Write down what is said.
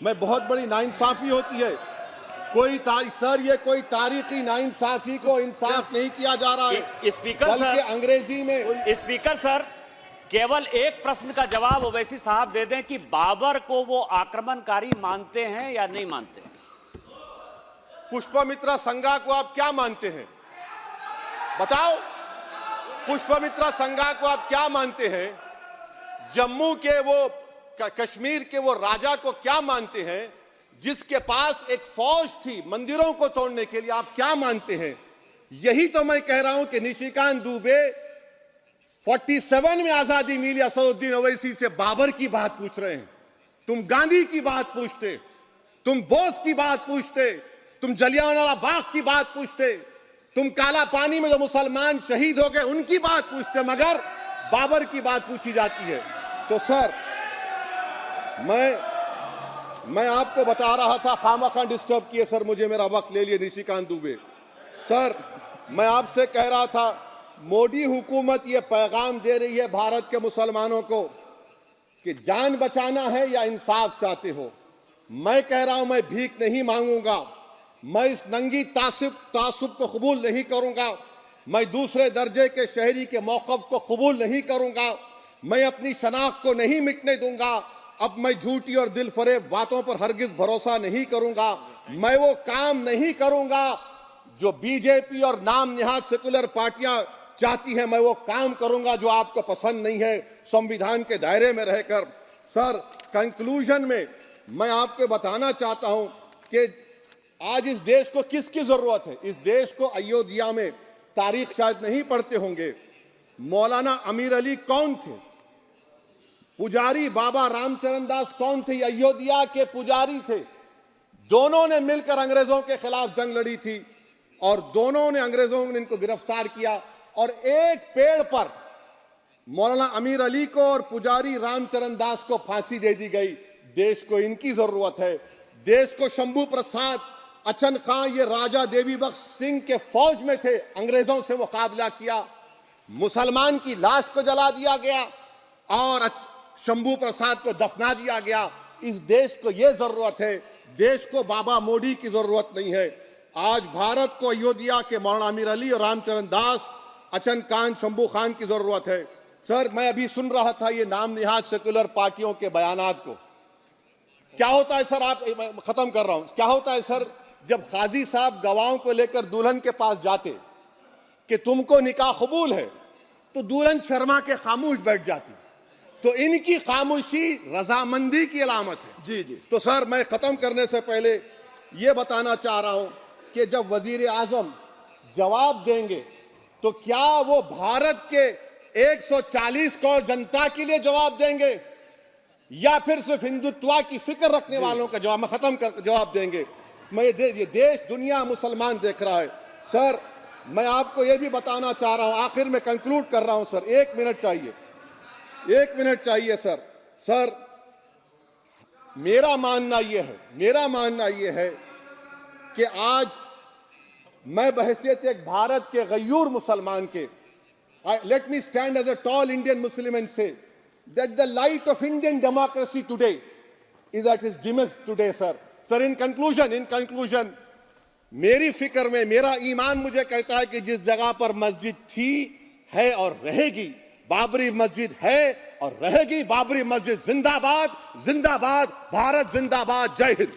मैं बहुत बड़ी नाइंसाफी होती है। सर, ये कोई तारीखी नाइंसाफी को इंसाफ नहीं किया जा रहा है। स्पीकर बल्कि सर, अंग्रेजी में स्पीकर सर, केवल एक प्रश्न का जवाब ओवैसी साहब दे दें कि बाबर को वो आक्रमणकारी मानते हैं या नहीं मानते? पुष्पमित्रा संघा को आप क्या मानते हैं? बताओ, पुष्पमित्रा संघा को आप क्या मानते हैं? जम्मू के वो कश्मीर के वो राजा को क्या मानते हैं जिसके पास एक फौज थी मंदिरों को तोड़ने के लिए? आप क्या मानते हैं? यही तो मैं कह रहा हूं कि निशिकांत दुबे 47 में आजादी मिली असदुद्दीन ओवैसी से बाबर की बात पूछ रहे हैं। तुम गांधी की बात पूछते, तुम बोस की बात पूछते, तुम जलियांवाला बाग की बात पूछते, तुम काला पानी में जो मुसलमान शहीद हो गए उनकी बात पूछते, मगर बाबर की बात पूछी जाती है। तो सर, मैं आपको बता रहा था, खामखा डिस्टर्ब किए सर, मुझे मेरा वक्त ले लिए निशिकांत दुबे। सर, मैं आपसे कह रहा था, मोदी हुकूमत ये पैगाम दे रही है भारत के मुसलमानों को कि जान बचाना है या इंसाफ चाहते हो। मैं कह रहा हूं, मैं भीख नहीं मांगूंगा, मैं इस नंगी तासुब को कबूल नहीं करूंगा, मैं दूसरे दर्जे के शहरी के मौक़िफ़ को कबूल नहीं करूंगा, मैं अपनी शनाख्त को नहीं मिटने दूंगा। अब मैं झूठी और दिल फरेब बातों पर हरगिज भरोसा नहीं करूंगा। मैं वो काम नहीं करूंगा जो बीजेपी और नाम निहाद सेकुलर पार्टियां चाहती हैं। मैं वो काम करूंगा जो आपको पसंद नहीं है, संविधान के दायरे में रहकर। सर, कंक्लूजन में मैं आपको बताना चाहता हूं कि आज इस देश को किसकी जरूरत है? इस देश को अयोध्या में, तारीख शायद नहीं पढ़ते होंगे, मौलाना अमीर अली कौन थे? पुजारी बाबा रामचरण दास कौन थे? अयोध्या के पुजारी थे। दोनों ने मिलकर अंग्रेजों के खिलाफ जंग लड़ी थी और दोनों ने, अंग्रेजों ने इनको गिरफ्तार किया और एक पेड़ पर मौलाना अमीर अली को और पुजारी रामचरण दास को फांसी दे दी गई। देश को इनकी जरूरत है। देश को शंभू प्रसाद, अचन खां, ये राजा देवी बख्श सिंह के फौज में थे, अंग्रेजों से मुकाबला किया, मुसलमान की लाश को जला दिया गया और शंभू प्रसाद को दफना दिया गया। इस देश को यह जरूरत है, देश को बाबा मोदी की जरूरत नहीं है। आज भारत को अयोध्या के मौलाना अमीर अली और रामचरण दास, अचन खान, शंभू खान की जरूरत है। सर, मैं अभी सुन रहा था ये नाम निहाद सेकुलर पार्टियों के बयानात को। क्या होता है सर, आप, खत्म कर रहा हूं, क्या होता है सर, जब काजी साहब गवाहों को लेकर दुल्हन के पास जाते कि तुमको निकाह कबूल है, तो दुल्हन शर्मा के खामोश बैठ जाती। तो इनकी खामोशी रजामंदी की अलामत है। जी जी। तो सर, मैं खत्म करने से पहले ये बताना चाह रहा हूं कि जब वजीर आजम जवाब देंगे तो क्या वो भारत के 140 करोड़ जनता के लिए जवाब देंगे या फिर सिर्फ हिंदुत्व की फिक्र रखने वालों का जवाब, मैं खत्म कर जवाब देंगे? ये देश, दुनिया, मुसलमान देख रहा है। सर, मैं आपको ये भी बताना चाह रहा हूं, आखिर में कंक्लूड कर रहा हूं सर, 1 मिनट चाहिए, 1 मिनट चाहिए सर। सर, मेरा मानना यह है कि आज मैं बहैसियत एक भारत के गयूर मुसलमान के, let me stand as a tall Indian Muslim and say that the light of Indian democracy today is at its dimmest today, sir. Sir, in conclusion, मेरी फिक्र में, मेरा ईमान मुझे कहता है कि जिस जगह पर मस्जिद थी, है और रहेगी, बाबरी मस्जिद है और रहेगी, बाबरी मस्जिद जिंदाबाद, जिंदाबाद, भारत जिंदाबाद, जय हिंद।